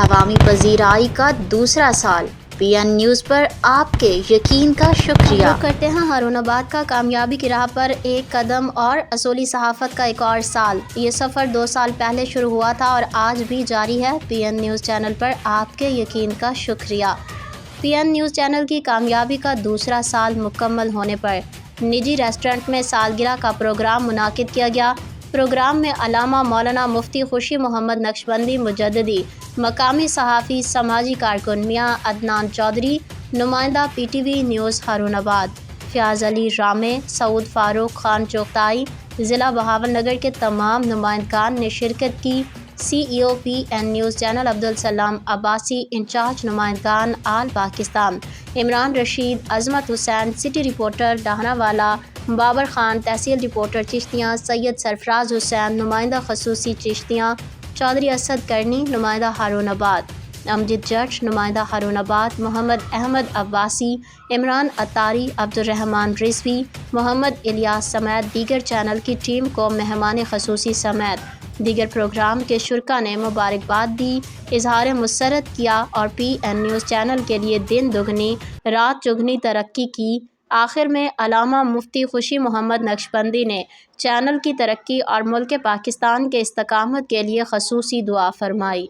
عوامی پذیرائی کا دوسرا سال۔ پی این نیوز پر آپ کے یقین کا شکریہ۔ رخ کرتے ہیں ہارون آباد کا کامیابی کی راہ پر ایک قدم اور اصولی صحافت کا ایک اور سال۔ یہ سفر 2 سال پہلے شروع ہوا تھا اور آج بھی جاری ہے۔ پی این نیوز چینل پر آپ کے یقین کا شکریہ۔ پی این نیوز چینل کی کامیابی کا دوسرا سال مکمل ہونے پر نجی ریسٹورنٹ میں سالگرہ کا پروگرام منعقد کیا گیا۔ پروگرام میں علامہ مولانا مفتی خوشی محمد نقشبندی مجددی، مقامی صحافی سماجی کارکن میاں عدنان چودھری، نمائندہ P T V news Haroonabad Fayyaz علی رامے، سعود فاروق خان چغتائی، ضلع بہاول نگر کے تمام نمائندگان نے شرکت کی۔ C E O P N news channel Abdussalam Abbasi, in charge نمائندگان all Pakistan Imran Rashid, Azmat Hussain, city reporter Dahranwala Babar Khan, تحصیل رپورٹر چشتیاں سید سرفراز حسین، نمائندہ خصوصی چشتیاں چودھری اسد کرنی، نمائندہ ہارون آباد امجد جٹ، نمائندہ ہارون آباد محمد احمد عباسی، عمران اتاری، عبدالرحمان رضوی، محمد الیاس سمیت دیگر چینل کی ٹیم کو مہمان خصوصی سمیت دیگر پروگرام کے شرکاء نے مبارکباد دی، اظہار مسرت کیا اور پی این نیوز چینل کے لیے دن دگنی رات چگنی ترقی کی۔ آخر میں علامہ مفتی خوشی محمد نقشبندی نے چینل کی ترقی اور ملک پاکستان کے استحکام کے لیے خصوصی دعا فرمائی۔